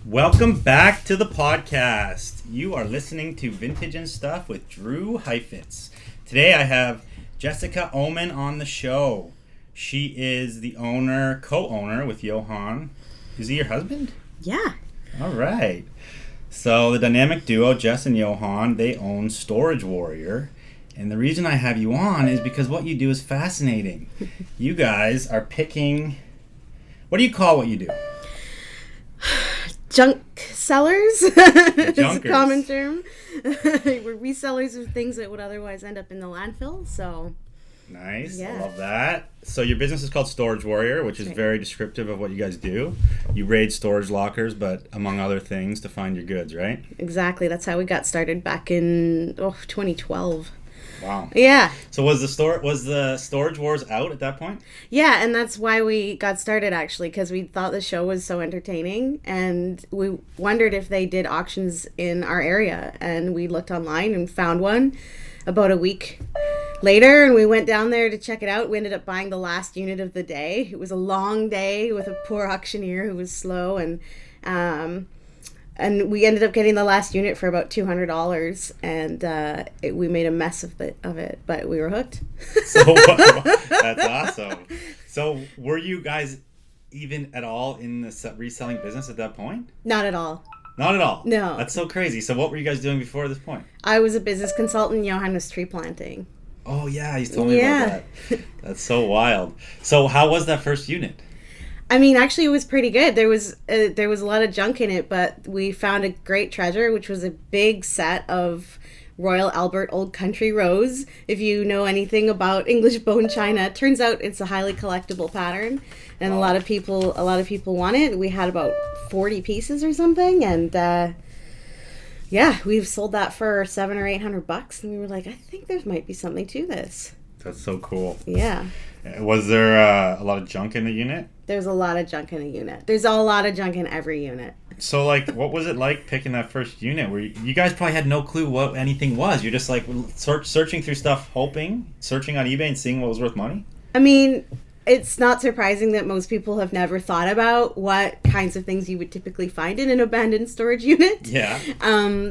Welcome back to the podcast. You are listening to Vintage and Stuff with Drew Heifetz. Today I have Jessica Oman on the show. She is the co-owner with Johan. Is he your husband? Yeah. All right. So the dynamic duo, Jess and Johan, they own Storage Warrior. And the reason I have you on is because what you do is fascinating. You guys are picking... What do you call what you do? Junk sellers is a common term. We're resellers of things that would otherwise end up in the landfill. So nice. Yeah. I love that. So your business is called Storage Warrior, which is very descriptive of what you guys do. You raid storage lockers, but among other things, to find your goods, right? Exactly. That's how we got started back in 2012. Wow. Yeah. So was the Storage Wars out at that point? Yeah, and that's why we got started, actually, because we thought the show was so entertaining, and we wondered if they did auctions in our area, and we looked online and found one about a week later, and we went down there to check it out. We ended up buying the last unit of the day. It was a long day with a poor auctioneer who was slow, and we ended up getting the last unit for about $200, and we made a mess of it, but we were hooked. So that's awesome. So were you guys even at all in the reselling business at that point? Not at all. Not at all? No. That's so crazy. So what were you guys doing before this point? I was a business consultant. Johan was tree planting. Oh, yeah. You told me about that. That's so wild. So how was that first unit? I mean, actually, it was pretty good. There was a lot of junk in it, but we found a great treasure, which was a big set of Royal Albert Old Country Rose. If you know anything about English bone china, it turns out it's a highly collectible pattern, and wow. a lot of people want it. We had about 40 pieces or something, and we've sold that for $700 or $800, and we were like, I think there might be something to this. That's so cool. Yeah. Was there a lot of junk in the unit? There's a lot of junk in a unit. There's a lot of junk in every unit. So, what was it like picking that first unit? Where you guys probably had no clue what anything was. You're just searching through stuff, searching on eBay and seeing what was worth money? I mean, it's not surprising that most people have never thought about what kinds of things you would typically find in an abandoned storage unit. Yeah.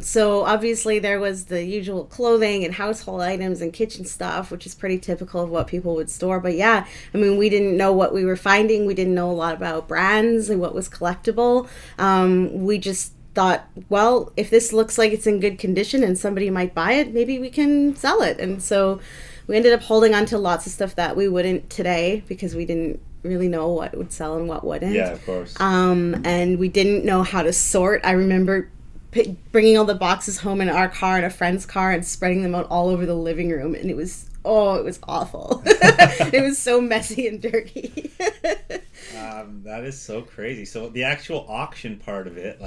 So obviously there was the usual clothing and household items and kitchen stuff, which is pretty typical of what people would store. But yeah, I mean, we didn't know what we were finding. We didn't know a lot about brands and what was collectible. We just thought, well, if this looks like it's in good condition and somebody might buy it, maybe we can sell it. And so we ended up holding on to lots of stuff that we wouldn't today because we didn't really know what would sell and what wouldn't. Yeah, of course. And we didn't know how to sort. I remember bringing all the boxes home in our car and a friend's car and spreading them out all over the living room. And it was awful. It was so messy and dirty. That is so crazy. So the actual auction part of it,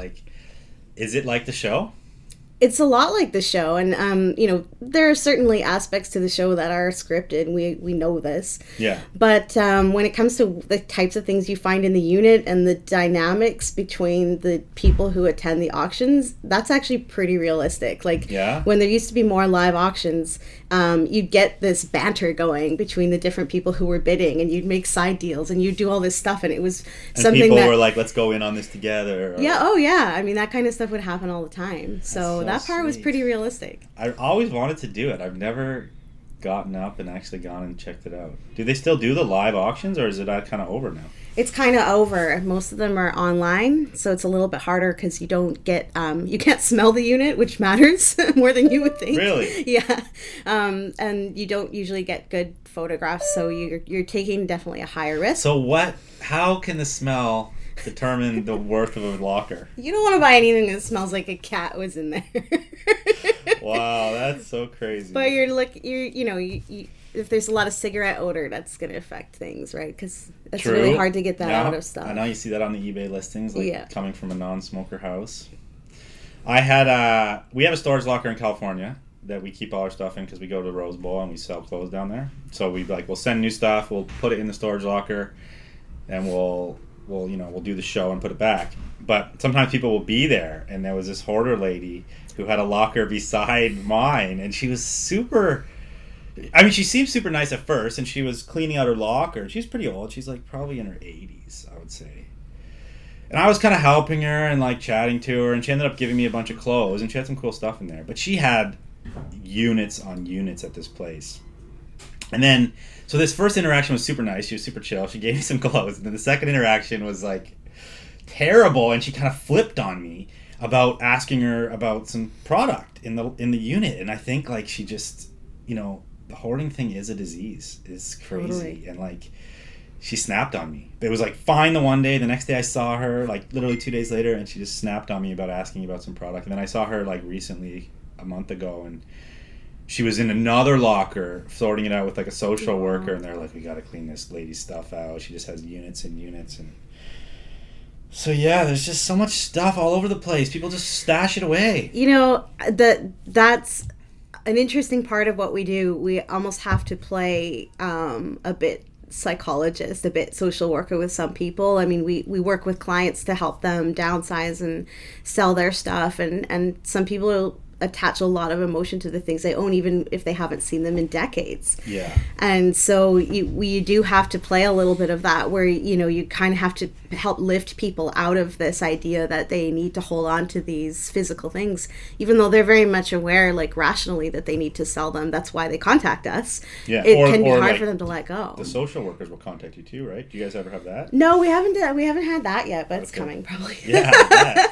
is it like the show? It's a lot like the show, and there are certainly aspects to the show that are scripted. We know this. Yeah. But when it comes to the types of things you find in the unit and the dynamics between the people who attend the auctions, that's actually pretty realistic. When there used to be more live auctions, you'd get this banter going between the different people who were bidding, and you'd make side deals, and you'd do all this stuff, and it was something people that were like, let's go in on this together. Or... Yeah, oh yeah. I mean, that kind of stuff would happen all the time. So that part was pretty realistic. I always wanted to do it. I've never gotten up and actually gone and checked it out. Do they still do the live auctions, or is it kind of over now? It's kind of over. Most of them are online, so it's a little bit harder because you don't get, you can't smell the unit, which matters more than you would think. Really? Yeah. And you don't usually get good photographs, so you're taking definitely a higher risk. So how can the smell determine the worth of a locker? You don't want to buy anything that smells like a cat was in there. Wow, that's so crazy. But if there's a lot of cigarette odor, that's going to affect things, right? Because it's really hard to get that out of stuff. I know you see that on the eBay listings, coming from a non-smoker house. We have a storage locker in California that we keep all our stuff in because we go to the Rose Bowl and we sell clothes down there. So we'll send new stuff, we'll put it in the storage locker, and we'll do the show and put it back. But sometimes people will be there, and there was this hoarder lady who had a locker beside mine, and she was she seemed super nice at first, and she was cleaning out her locker. She's pretty old. She's probably in her 80s, I would say. And I was kind of helping her and like chatting to her, and she ended up giving me a bunch of clothes, and she had some cool stuff in there. But she had units on units at this place. And then, so this first interaction was super nice. She was super chill. She gave me some clothes. And then the second interaction was like terrible, and she kind of flipped on me about asking her about some product in the unit. And I think like she just, you know, the hoarding thing is a disease. It's crazy. Totally. And like she snapped on me. It was like fine the one day. The next day I saw her like literally 2 days later, and she just snapped on me about asking about some product. And then I saw her like recently a month ago, and she was in another locker sorting it out with like a social worker, and they're like, we got to clean this lady's stuff out. She just has units and units. And so yeah, there's just so much stuff all over the place. People just stash it away. You know, that's an interesting part of what we do. We almost have to play a bit psychologist, a bit social worker with some people. I mean, we work with clients to help them downsize and sell their stuff, and some people attach a lot of emotion to the things they own, even if they haven't seen them in decades. Yeah. And so you do have to play a little bit of that, where, you know, you kind of have to help lift people out of this idea that they need to hold on to these physical things, even though they're very much aware, like rationally, that they need to sell them. That's why they contact us. Yeah. It can be hard like for them to let go. The social workers will contact you too, right? Do you guys ever have that? No, we haven't had that yet, but it's coming probably. Yeah.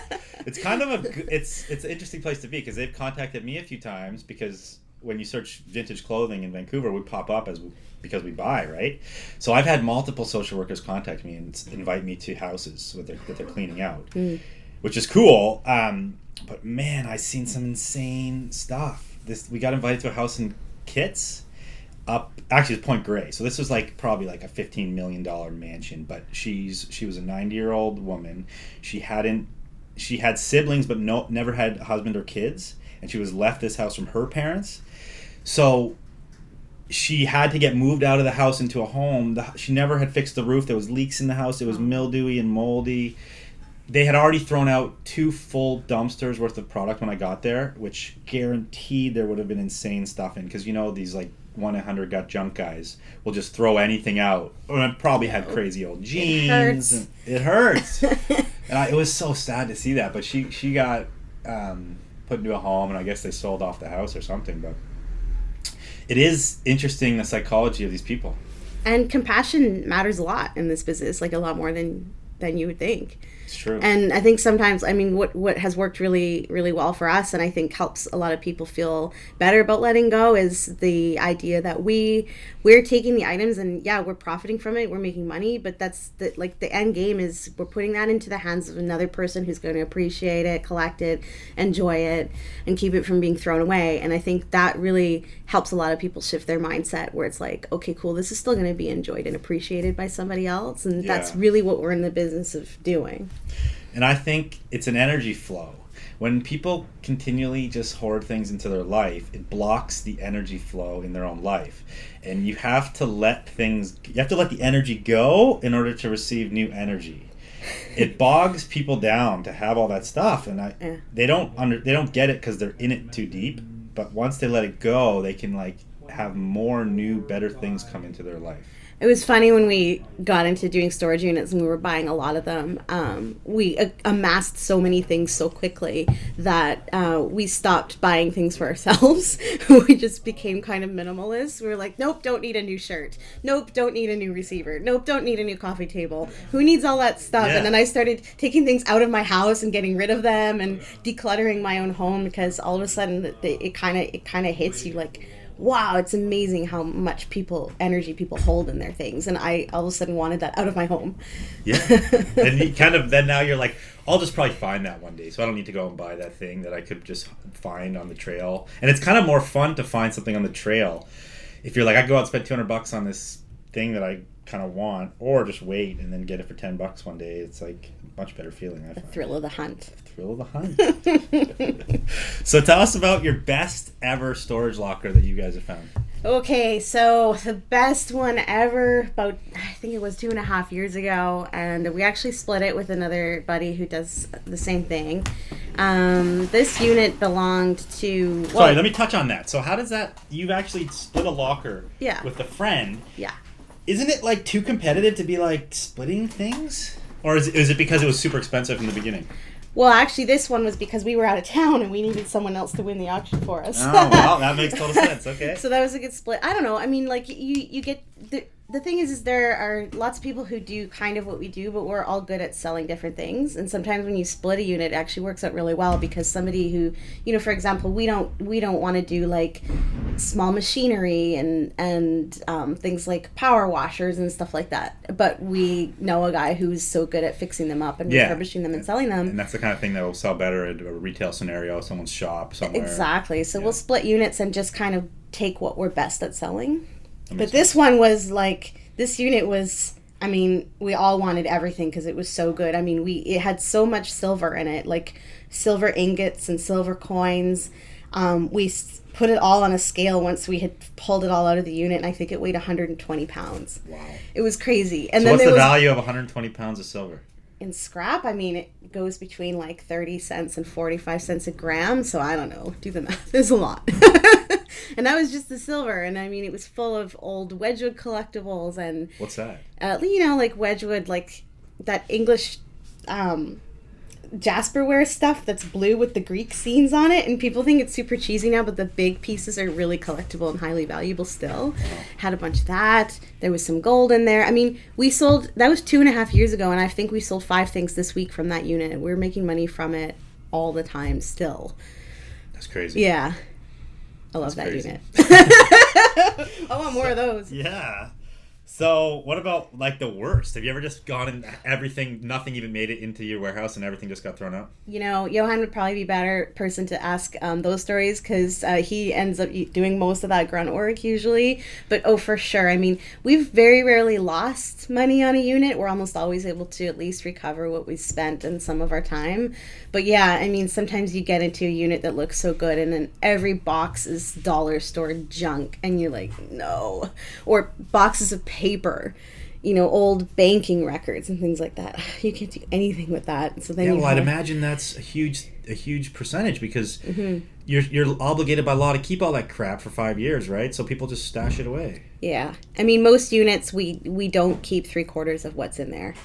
It's kind of it's an interesting place to be, because they've contacted me a few times, because when you search vintage clothing in Vancouver, we pop up because we buy, right? So I've had multiple social workers contact me and invite me to houses that they're cleaning out, which is cool. But man, I've seen some insane stuff. We got invited to a house in Kitts, actually it's Point Grey. So this was like probably like a $15 million mansion, but she was a 90-year-old woman. She had siblings, but never had a husband or kids, and she was left this house from her parents. So she had to get moved out of the house into a home. She never had fixed the roof. There was leaks in the house. It was mildewy and moldy. They had already thrown out 2 full dumpsters worth of product when I got there, which guaranteed there would have been insane stuff in, because you know these like 1-800 got junk guys will just throw anything out. And I probably had crazy old jeans. It hurts. And it was so sad to see that. But she got put into a home, and I guess they sold off the house or something. But it is interesting, the psychology of these people. And compassion matters a lot in this business, like a lot more than you would think. It's true. And I think sometimes, I mean, what has worked really, really well for us, and I think helps a lot of people feel better about letting go, is the idea that we're taking the items, and yeah, we're profiting from it, we're making money, but that's the end game is we're putting that into the hands of another person who's going to appreciate it, collect it, enjoy it, and keep it from being thrown away. And I think that really helps a lot of people shift their mindset, where it's like, okay, cool, this is still going to be enjoyed and appreciated by somebody else, and that's really what we're in the business of doing. And I think it's an energy flow. When people continually just hoard things into their life, it blocks the energy flow in their own life. And you have to let the energy go in order to receive new energy. It bogs people down to have all that stuff, and they don't get it because they're in it too deep. But once they let it go, they can like have more new, better things come into their life. It was funny when we got into doing storage units and we were buying a lot of them. We amassed so many things so quickly that we stopped buying things for ourselves. We just became kind of minimalist. We were like, nope, don't need a new shirt. Nope, don't need a new receiver. Nope, don't need a new coffee table. Who needs all that stuff? Yeah. And then I started taking things out of my house and getting rid of them and decluttering my own home, because all of a sudden it kind of hits you like, wow, it's amazing how much energy people hold in their things. And I all of a sudden wanted that out of my home. Yeah. And you then now you're like, I'll just probably find that one day. So I don't need to go and buy that thing that I could just find on the trail. And it's kind of more fun to find something on the trail. If you're like, I go out and spend $200 on this thing that I kind of want, or just wait and then get it for $10 one day. It's like a much better feeling, I find. The thrill of the hunt. Thrill of the hunt. So tell us about your best ever storage locker that you guys have found. Okay, so the best one ever, about, I think it was 2.5 years ago, and we actually split it with another buddy who does the same thing. This unit belonged to... Sorry, let me touch on that. So how does that... You've actually split a locker with a friend. Yeah. Isn't it like too competitive to be like splitting things? Or is it because it was super expensive in the beginning? Well, actually, this one was because we were out of town and we needed someone else to win the auction for us. Oh, wow, that makes total sense. Okay. So that was a good split. I don't know. I mean, like, you get... The thing is there are lots of people who do kind of what we do, but we're all good at selling different things. And sometimes when you split a unit, it actually works out really well because somebody who, you know, for example, we don't want to do like small machinery and things like power washers and stuff like that. But we know a guy who's so good at fixing them up and refurbishing them and selling them. And that's the kind of thing that will sell better at a retail scenario, someone's shop somewhere. Exactly. So we'll split units and just kind of take what we're best at selling. But this one was like, this unit was, I mean, we all wanted everything because it was so good. I mean, it had so much silver in it, like silver ingots and silver coins. We put it all on a scale once we had pulled it all out of the unit, and I think it weighed 120 pounds. Wow. It was crazy. And so then what's the value of 120 pounds of silver? In scrap, I mean, it goes between like 30 cents and 45 cents a gram. So I don't know. Do the math. There's a lot. And that was just the silver. And I mean, it was full of old Wedgwood collectibles. And what's that? You know, like Wedgwood, like that English Jasperware stuff that's blue with the Greek scenes on it. And people think it's super cheesy now, but the big pieces are really collectible and highly valuable still. Had a bunch of that. There was some gold in there. I mean, we sold, that was 2.5 years ago, and I think we sold 5 things this week from that unit. We're making money from it all the time still. That's crazy. Yeah. I love that unit. I want more of those. Yeah. So what about like the worst? Have you ever just gone and everything, nothing even made it into your warehouse and everything just got thrown out? You know, Johan would probably be a better person to ask those stories because he ends up doing most of that grunt work usually. But oh, for sure. I mean, we've very rarely lost money on a unit. We're almost always able to at least recover what we spent in some of our time. But yeah, I mean, sometimes you get into a unit that looks so good and then every box is dollar store junk and you're like, no. Or boxes of paper, you know, old banking records and things like that. You can't do anything with that. So then I'd imagine that's a huge percentage because you're obligated by law to keep all that crap for 5 years, right? So people just stash it away. Yeah. I mean, most units we don't keep 3/4 of what's in there.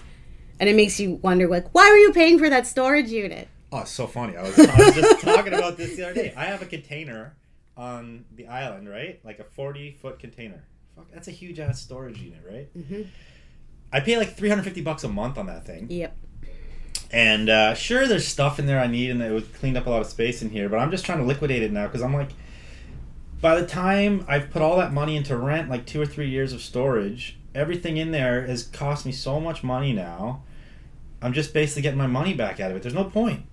And it makes you wonder, like, why were you paying for that storage unit? Oh, it's so funny. I was just talking about this the other day. I have a container on the island, right? Like a 40-foot container. Fuck, that's a huge ass storage unit, right? Mm-hmm. I pay like $350 a month on that thing. Yep. And sure, there's stuff in there I need, and it was cleaned up a lot of space in here. But I'm just trying to liquidate it now because I'm like, by the time I've put all that money into rent, like 2 or 3 years of storage, everything in there has cost me so much money now. I'm just basically getting my money back out of it. There's no point.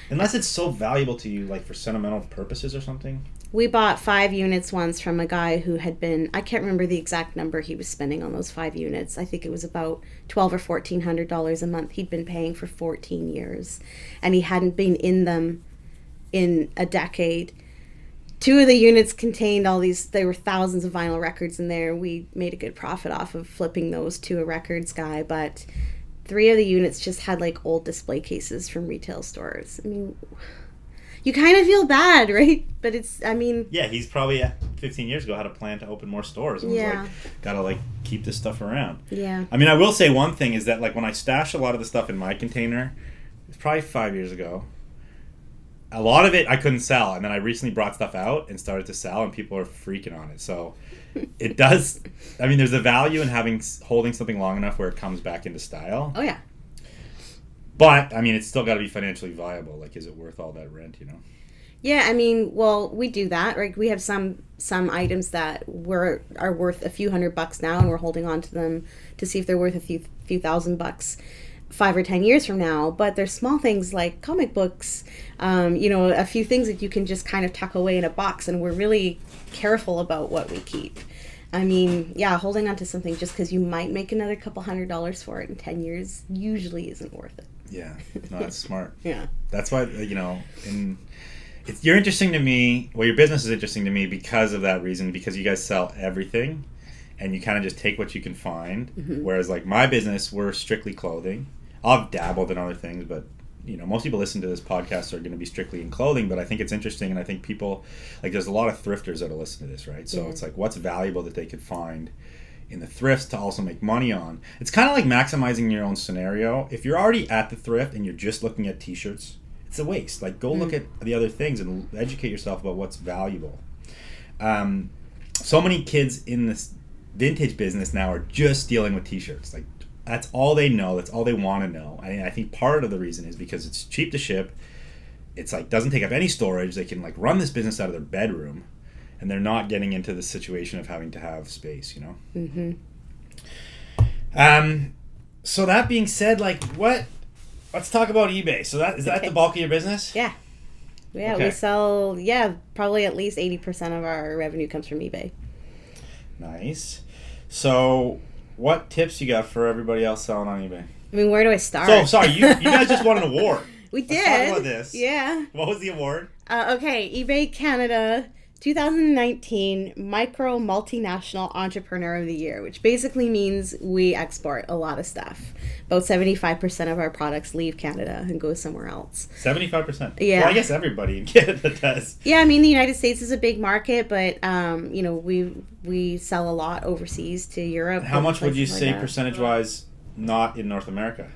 Unless it's so valuable to you, like for sentimental purposes or something. We bought 5 units once from a guy who had been, I can't remember the exact number he was spending on those 5 units. I think it was about $1,200 or $1,400 a month. He'd been paying for 14 years. And he hadn't been in them in a decade. 2 of the units contained there were thousands of vinyl records in there. We made a good profit off of flipping those to a records guy, but 3 of the units just had like old display cases from retail stores. I mean, you kind of feel bad, right? But it's, I mean... Yeah, he's probably 15 years ago had a plan to open more stores and was like, gotta like keep this stuff around. Yeah. I mean, I will say one thing is that like when I stashed a lot of the stuff in my container, it's probably 5 years ago, a lot of it I couldn't sell, and then I recently brought stuff out and started to sell, and people are freaking on it. So it does. I mean, there's a value in holding something long enough where it comes back into style. Oh yeah. But I mean, it's still got to be financially viable. Like, is it worth all that rent? You know. Yeah, I mean, well, we do that, right? We have some items that are worth a few $100 now, and we're holding on to them to see if they're worth a few $1,000 5 or 10 years from now. But there's small things like comic books, you know, a few things that you can just kind of tuck away in a box, and we're really careful about what we keep. I mean, yeah, holding on to something just because you might make another couple $100 for it in 10 years usually isn't worth it. Yeah, no, that's smart. Yeah. That's why, you know, you're interesting to me. Well, your business is interesting to me because of that reason, because you guys sell everything and you kind of just take what you can find. Mm-hmm. Whereas, like, my business, we're strictly clothing. I've dabbled in other things, but, you know, most people listen to this podcast are going to be strictly in clothing, but I think it's interesting, and I think people, like, there's a lot of thrifters that'll listen to this, right? So it's like, what's valuable that they could find in the thrifts to also make money on. It's kind of like maximizing your own scenario. If you're already at the thrift and you're just looking at t-shirts, it's a waste. Like, go look at the other things and educate yourself about what's valuable. So many kids in this vintage business now are just dealing with t-shirts. Like, that's all they know. That's all they want to know. And I think part of the reason is because it's cheap to ship. It's like doesn't take up any storage. They can like run this business out of their bedroom, and they're not getting into the situation of having to have space, you know? Mm-hmm. So that being said, like, let's talk about eBay. So that is that the bulk of your business? Yeah. Yeah, okay. We sell, probably at least 80% of our revenue comes from eBay. Nice. So what tips you got for everybody else selling on eBay? I mean, where do I start? So, sorry, you guys just won an award. We did. Let's talk about this. Yeah. What was the award? Okay, eBay Canada 2019 Micro Multinational Entrepreneur of the Year, which basically means we export a lot of stuff. About 75% of our products leave Canada and go somewhere else. 75%? Yeah. Well, I guess everybody in Canada does. Yeah, I mean, the United States is a big market, but, we sell a lot overseas to Europe. How much would you say percentage-wise not in North America?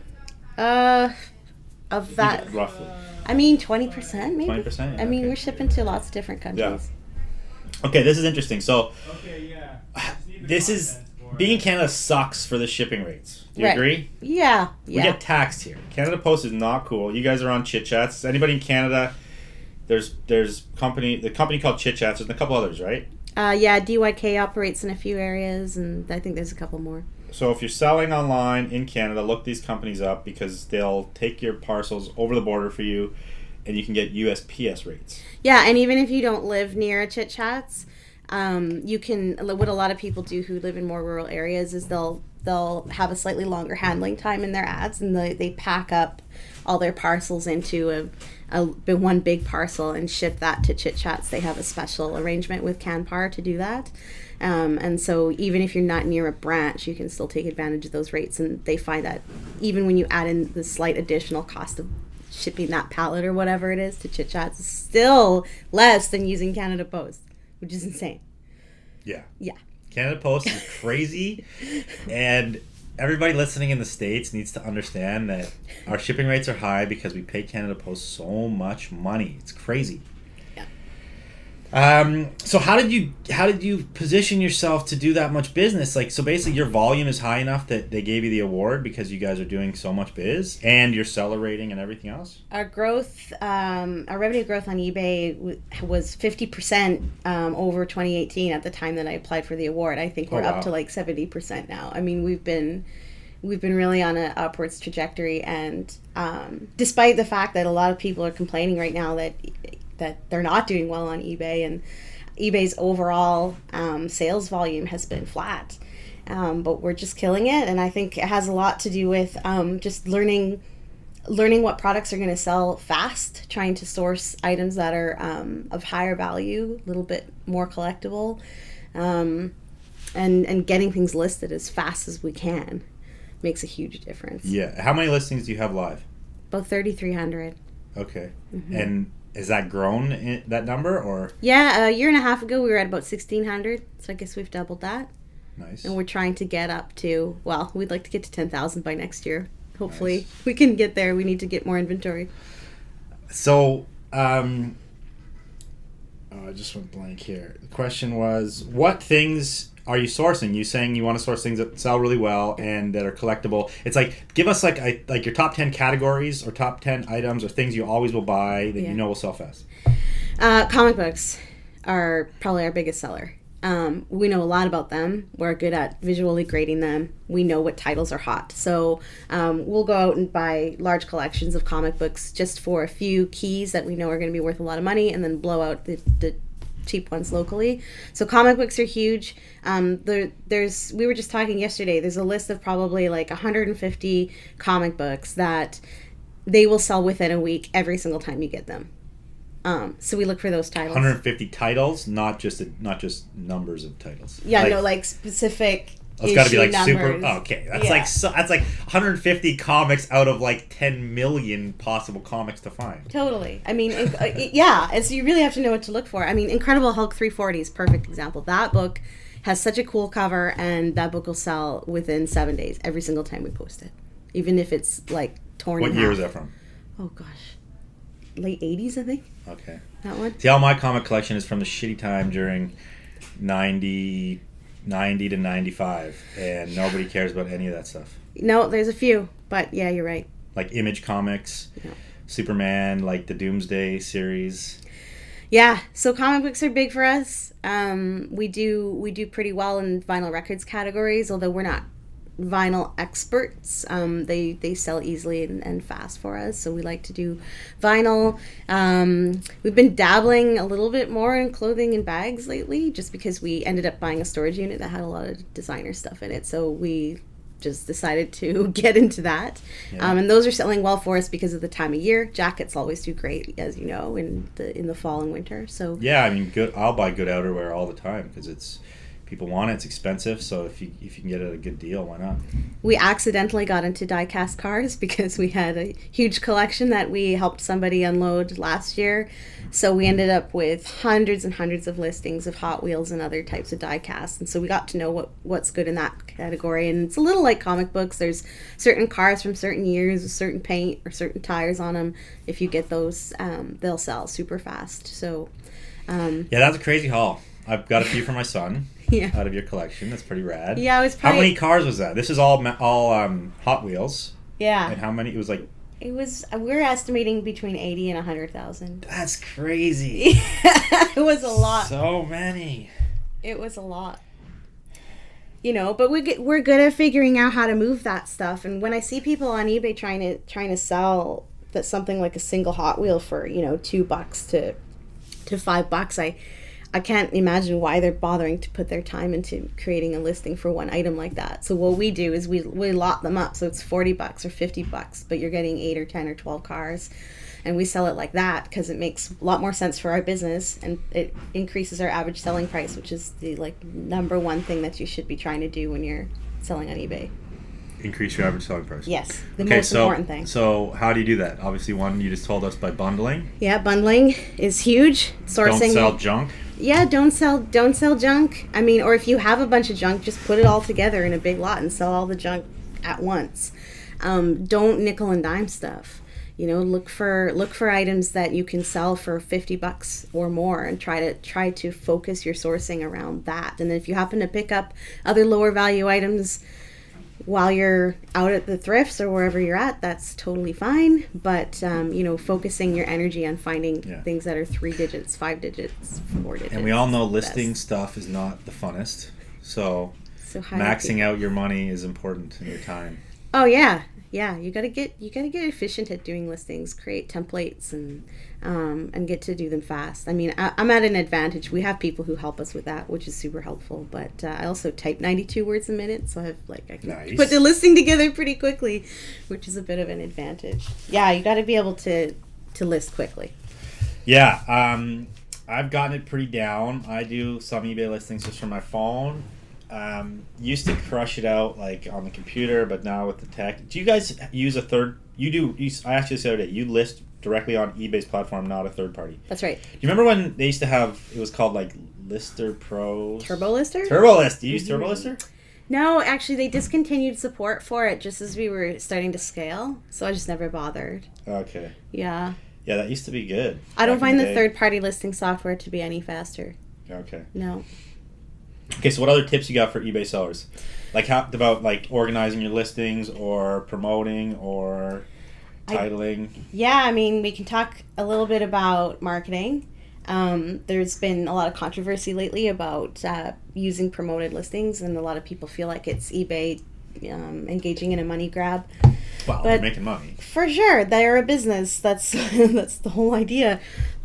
Of that, roughly. I mean, 20% maybe. 20%. Yeah, I mean, we're shipping to lots of different countries. Yeah. Okay, this is interesting. So, this is being in Canada sucks for the shipping rates. Do you agree? Yeah. We get taxed here. Canada Post is not cool. You guys are on Chit Chats. Anybody in Canada? There's the company called Chit Chats. There's a couple others, right? DYK operates in a few areas, and I think there's a couple more. So if you're selling online in Canada, look these companies up because they'll take your parcels over the border for you, and you can get USPS rates. Yeah, and even if you don't live near Chit Chats, you can. What a lot of people do who live in more rural areas is they'll have a slightly longer handling time in their ads, and they pack up all their parcels into one big parcel and ship that to Chit Chats. They have a special arrangement with Canpar to do that. And so even if you're not near a branch, you can still take advantage of those rates. And they find that even when you add in the slight additional cost of shipping that pallet or whatever it is to Chit Chats, it's still less than using Canada Post, which is insane. Yeah. Yeah. Canada Post is crazy. And everybody listening in the States needs to understand that our shipping rates are high because we pay Canada Post so much money. It's crazy. So how did you position yourself to do that much business? Like, so basically your volume is high enough that they gave you the award because you guys are doing so much biz and your seller rating and everything else? Our growth, our revenue growth on eBay was 50% over 2018 at the time that I applied for the award. I think we're up to like 70% now. I mean, we've been really on an upwards trajectory, and despite the fact that a lot of people are complaining right now that they're not doing well on eBay, and eBay's overall sales volume has been flat. But we're just killing it, and I think it has a lot to do with just learning what products are going to sell fast, trying to source items that are of higher value, a little bit more collectible, and getting things listed as fast as we can makes a huge difference. Yeah. How many listings do you have live? About 3,300. Okay. Mm-hmm. And has that grown, that number, or? Yeah, a year and a half ago we were at about 1,600, so I guess we've doubled that. Nice. And we're trying to get up to, we'd like to get to 10,000 by next year. Hopefully we can get there. We need to get more inventory. So, I just went blank here. The question was, what things are you sourcing? You saying you want to source things that sell really well and that are collectible. It's like, give us like your top 10 categories or top 10 items or things you always will buy that you know will sell fast. Comic books are probably our biggest seller. We know a lot about them. We're good at visually grading them. We know what titles are hot. So we'll go out and buy large collections of comic books just for a few keys that we know are going to be worth a lot of money, and then blow out the cheap ones locally. So comic books are huge. We were just talking yesterday, there's a list of probably like 150 comic books that they will sell within a week every single time you get them. So we look for those titles. 150 titles, not just numbers of titles. Yeah, like specific It's got to be like numbers. super. Okay, that's that's like 150 comics out of like 10 million possible comics to find. Totally. I mean, and so you really have to know what to look for. I mean, Incredible Hulk 340 is a perfect example. That book has such a cool cover, and that book will sell within 7 days every single time we post it, even if it's like torn. What year was that from? Oh gosh, late 80s, I think. Okay. That one. See, all my comic collection is from the shitty time during 90 to 95, and nobody cares about any of that stuff. No, there's a few, but yeah, you're right. Like Image Comics, Superman, like the Doomsday series. Yeah, so comic books are big for us. We do pretty well in vinyl records categories, although we're not vinyl experts. They sell easily and fast for us, so we like to do vinyl. We've been dabbling a little bit more in clothing and bags lately, just because we ended up buying a storage unit that had a lot of designer stuff in it, so we just decided to get into that. And those are selling well for us because of the time of year. Jackets always do great, as you know, in the fall and winter. So yeah, I mean, good. I'll buy good outerwear all the time because people want it. It's expensive, so if you can get it at a good deal, why not? We accidentally got into die-cast cars because we had a huge collection that we helped somebody unload last year. So we ended up with hundreds and hundreds of listings of Hot Wheels and other types of die-cast. And so we got to know what's good in that category. And it's a little like comic books. There's certain cars from certain years with certain paint or certain tires on them. If you get those, they'll sell super fast. So yeah, that's a crazy haul. I've got a few for my son. Yeah. Out of your collection. That's pretty rad. Yeah, it was probably... How many cars was that? This is all Hot Wheels. Yeah. And how many? It was like... It was... We're estimating between 80 and 100,000. That's crazy. It was a lot. So many. It was a lot. You know, but we're good at figuring out how to move that stuff. And when I see people on eBay trying to sell that something like a single Hot Wheel for, $2 to $5, I can't imagine why they're bothering to put their time into creating a listing for one item like that. So what we do is we lot them up. So it's $40 or $50, but you're getting 8 or 10 or 12 cars. And we sell it like that because it makes a lot more sense for our business, and it increases our average selling price, which is the number one thing that you should be trying to do when you're selling on eBay. Increase your average selling price. Yes, most important thing. So how do you do that? Obviously, one you just told us by bundling. Yeah, bundling is huge. Sourcing. Don't sell junk. Yeah, don't sell junk. I mean, or if you have a bunch of junk, just put it all together in a big lot and sell all the junk at once. Don't nickel and dime stuff. Look for items that you can sell for $50 or more, and try to focus your sourcing around that. And then if you happen to pick up other lower value items while you're out at the thrifts or wherever you're at, that's totally fine. But focusing your energy on finding things that are 3 digits, 5 digits, 4 digits. And we all know listing stuff is not the funnest. So maxing out your money is important in your time. Oh yeah. Yeah, you gotta get efficient at doing listings, create templates, and get to do them fast. I mean, I'm at an advantage. We have people who help us with that, which is super helpful. But I also type 92 words a minute, so I can put the listing together pretty quickly, which is a bit of an advantage. Yeah, you got to be able to list quickly. Yeah, I've gotten it pretty down. I do some eBay listings just from my phone. Used to crush it out on the computer, but now with the tech, do you guys use a third? I asked you this the other day. You list directly on eBay's platform, not a third party. That's right. Do you remember when they used to have? It was called Lister Pros. Turbo Lister. Turbo List. Do you use Turbo Lister? No, actually, they discontinued support for it just as we were starting to scale. So I just never bothered. Okay. Yeah. Yeah, that used to be good. I don't find the third party listing software to be any faster. Okay. No. Okay, so what other tips you got for eBay sellers? How about organizing your listings or promoting or titling? I mean, we can talk a little bit about marketing. There's been a lot of controversy lately about using promoted listings, and a lot of people feel like it's eBay engaging in a money grab. Well, they're making money. For sure. They're a business. That's the whole idea.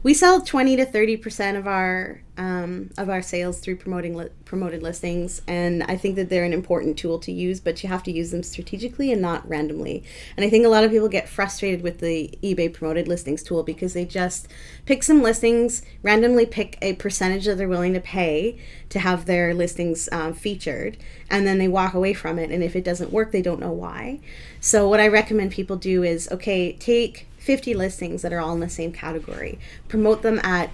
We sell 20 to 30% of our sales through promoted listings, and I think that they're an important tool to use, but you have to use them strategically and not randomly. And I think a lot of people get frustrated with the eBay promoted listings tool because they just pick some listings, randomly pick a percentage that they're willing to pay to have their listings featured, and then they walk away from it. And if it doesn't work, they don't know why. So what I recommend people do is, okay, take 50 listings that are all in the same category. Promote them at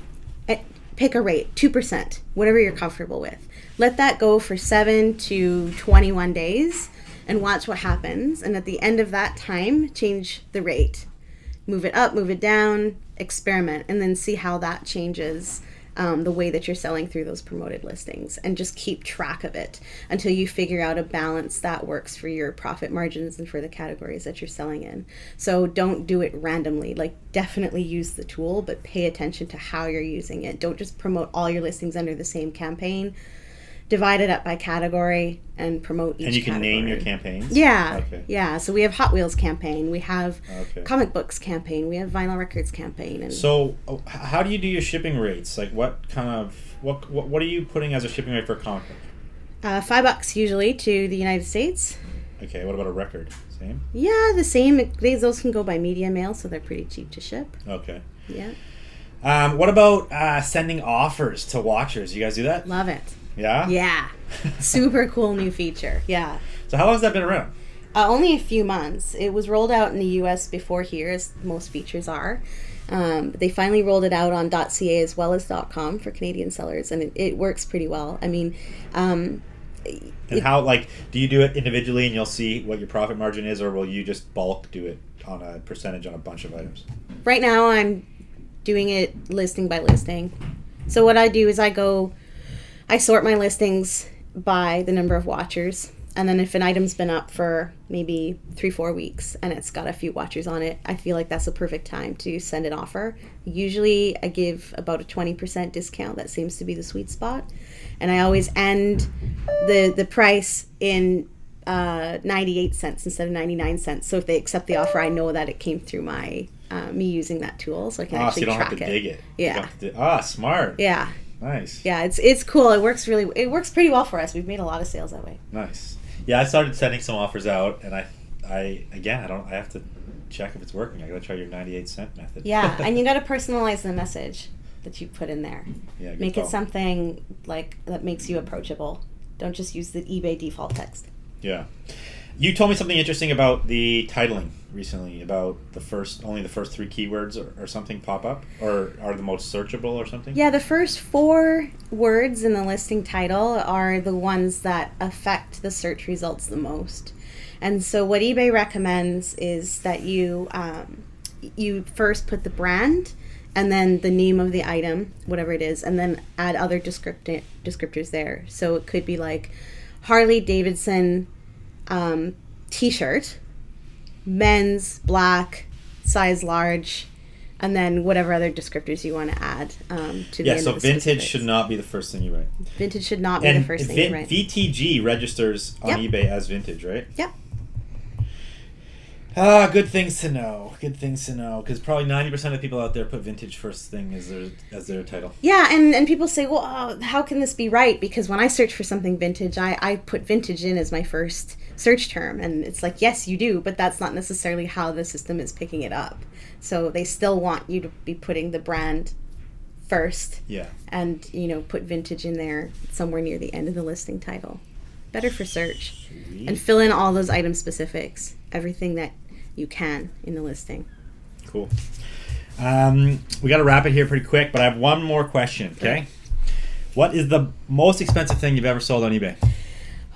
pick a rate, 2%, whatever you're comfortable with. Let that go for 7 to 21 days and watch what happens. And at the end of that time, change the rate. Move it up, move it down, experiment, and then see how that changes the way that you're selling through those promoted listings, and just keep track of it until you figure out a balance that works for your profit margins and for the categories that you're selling in. So don't do it randomly. Like, definitely use the tool, but pay attention to how you're using it. Don't just promote all your listings under the same campaign. Divide it up by category and promote each. And you can category. name your campaigns? Yeah. Okay. Yeah. So we have Hot Wheels campaign, we have comic books campaign, we have vinyl records campaign. And so how do you do your shipping rates? Like, what kind of what are you putting as a shipping rate for a comic book? $5 usually to the United States. Okay, what about a record? Same? Yeah, the same. Those can go by media mail, so they're pretty cheap to ship. Okay. Yeah. What about sending offers to watchers? You guys do that? Love it. Yeah? Yeah. Super cool new feature. Yeah. So how long has that been around? Only a few months. It was rolled out in the U.S. before here, as most features are. They finally rolled it out on .ca as well as .com for Canadian sellers, and it works pretty well. I mean, and how, like, do you do it individually and you'll see what your profit margin is, or will you just bulk do it on a percentage on a bunch of items? Right now, I'm doing it listing by listing. So what I do is I sort my listings by the number of watchers. And then if an item's been up for maybe 3-4 weeks and it's got a few watchers on it, I feel like that's a perfect time to send an offer. Usually I give about a 20% discount. That seems to be the sweet spot. And I always end the price in 98 cents instead of 99 cents. So if they accept the offer, I know that it came through my me using that tool, so I can actually track it. So you don't have to dig it. Yeah. Smart. Yeah. Nice. Yeah, it's cool. It works pretty well for us. We've made a lot of sales that way. Nice. Yeah, I started sending some offers out, and I have to check if it's working. I gotta try your 98-cent method. Yeah, and you gotta personalize the message that you put in there. Yeah, make it something like that makes you approachable. Don't just use the eBay default text. Yeah. You told me something interesting about the titling recently, about only the first 3 keywords or something pop up, or are the most searchable or something? Yeah, the first 4 words in the listing title are the ones that affect the search results the most. And so what eBay recommends is that you first put the brand and then the name of the item, whatever it is, and then add other descriptors there. So it could be like Harley Davidson t-shirt, men's, black, size large, and then whatever other descriptors you want to add to the end of the Yeah, so vintage should not be the first thing you write. Vintage should not be the first thing you write. VTG registers on eBay as vintage, right? Yep. Good things to know. Good things to know, because probably 90% of people out there put vintage first thing as their title. Yeah, and people say, well, how can this be right? Because when I search for something vintage, I put vintage in as my first search term, and it's like, yes, you do, but that's not necessarily how the system is picking it up. So they still want you to be putting the brand first. Yeah. And, put vintage in there somewhere near the end of the listing title. Better for search. Sweet. And fill in all those item specifics, everything that you can in the listing. Cool. We got to wrap it here pretty quick, but I have one more question, okay? What is the most expensive thing you've ever sold on eBay?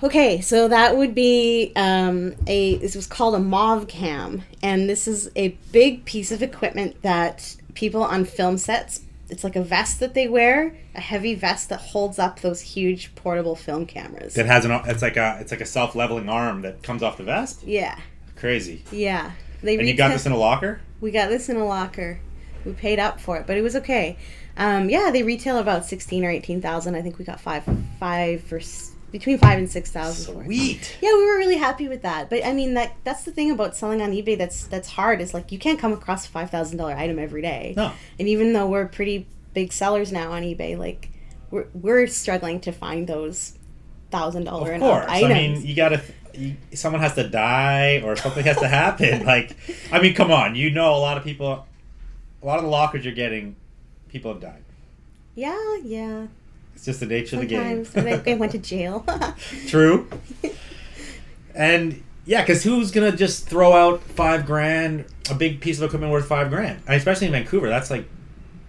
Okay, so that would be this was called a Mauve Cam, and this is a big piece of equipment that people on film sets, it's like a vest that they wear, a heavy vest that holds up those huge portable film cameras. That has it's like a self-leveling arm that comes off the vest? Yeah. Crazy. Yeah. And you got this in a locker? We got this in a locker. We paid up for it, but it was okay. They retail about $16,000 or $18,000. I think we got five or between 5,000 and 6,000. Sweet. Yeah, we were really happy with that. But I mean, that's the thing about selling on eBay that's hard, is like you can't come across a $5,000 item every day. No. And even though we're pretty big sellers now on eBay, like we're struggling to find those $1,000 and up items. I mean, you gotta. Someone has to die or something has to happen. Like, I mean, come on. You know, a lot of the lockers you're getting, people have died. Yeah. It's just the nature of the game. Sometimes they went to jail. True. And yeah, because who's gonna just throw out $5,000, a big piece of equipment worth $5,000? Especially in Vancouver, that's like,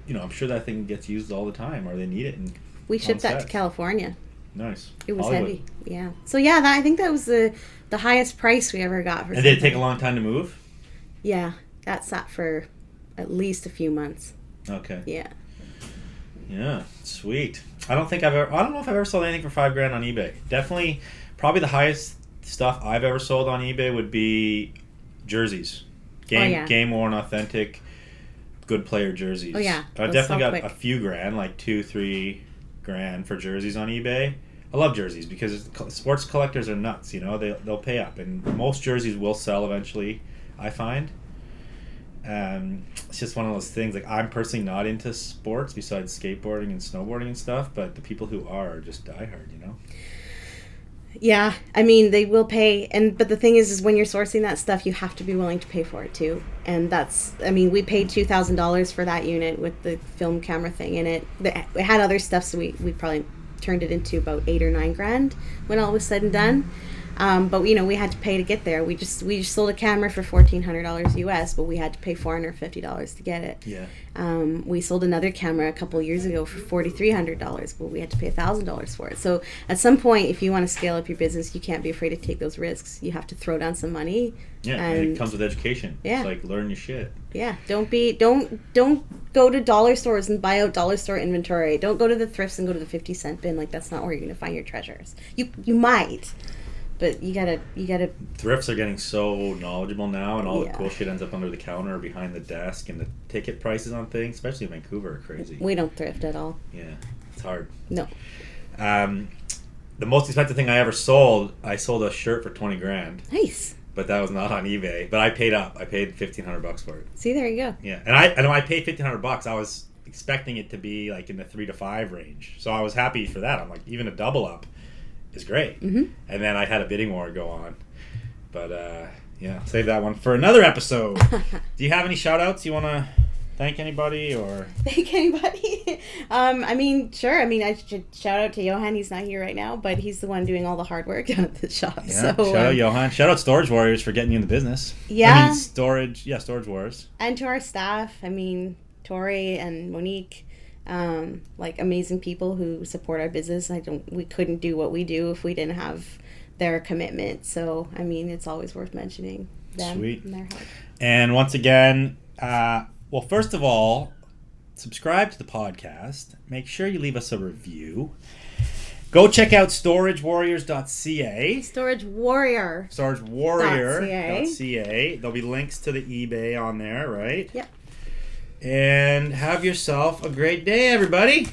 I'm sure that thing gets used all the time, or they need it. We shipped that to California. Nice. It was heavy. Yeah. So yeah, I think that was the highest price we ever got for. And did it take a long time to move? Yeah, that sat for at least a few months. Okay. Yeah. Yeah, sweet. I don't know if I've ever sold anything for $5,000 on eBay. Definitely, probably the highest stuff I've ever sold on eBay would be jerseys. Game worn, authentic, good player jerseys. Oh yeah. I've definitely got a few grand, like $2,000-3,000 for jerseys on eBay. I love jerseys because sports collectors are nuts. They'll pay up, and most jerseys will sell eventually, I find. It's just one of those things. Like, I'm personally not into sports besides skateboarding and snowboarding and stuff, but the people who are just diehard, Yeah, I mean, they will pay, but the thing is when you're sourcing that stuff, you have to be willing to pay for it too. And we paid $2,000 for that unit with the film camera thing in it. It had other stuff, so we probably turned it into about $8,000 or $9,000 when all was said and done. But we had to pay to get there. We just sold a camera for $1,400 US, but we had to pay $450 to get it. Yeah. We sold another camera a couple years ago for $4,300, but we had to pay $1,000 for it. So at some point, if you want to scale up your business, you can't be afraid to take those risks. You have to throw down some money. Yeah, and it comes with education. Yeah. It's like, learn your shit. Yeah, don't go to dollar stores and buy out dollar store inventory. Don't go to the thrifts and go to the 50-cent bin. Like, that's not where you're going to find your treasures. You might. But you gotta. Thrifts are getting so knowledgeable now, and all the cool shit ends up under the counter or behind the desk, and the ticket prices on things, especially in Vancouver, are crazy. We don't thrift at all. Yeah, it's hard. No. The most expensive thing I sold a shirt for $20,000. Nice. But that was not on eBay. But I paid up. I paid $1,500 for it. See, there you go. Yeah, and when I paid $1,500, I was expecting it to be like in the 3 to 5 range. So I was happy for that. I'm like, even a double up is great. Mm-hmm. And then I had a bidding war go on. But save that one for another episode. Do you have any shout outs you want to thank anybody or thank anybody? I mean, sure. I mean, I should shout out to Johan. He's not here right now, but he's the one doing all the hard work down at the shop. Yeah, shout out Johan. Shout out Storage Warriors for getting you in the business. Yeah. I mean, Storage Warriors. And to our staff, I mean, Tori and Monique. Like amazing people who support our business. We couldn't do what we do if we didn't have their commitment. So, I mean, it's always worth mentioning them. Sweet. And their help. And once again, well, first of all, subscribe to the podcast. Make sure you leave us a review. Go check out storagewarriors.ca. Storagewarrior.ca. There'll be links to the eBay on there, right? Yep. And have yourself a great day, everybody.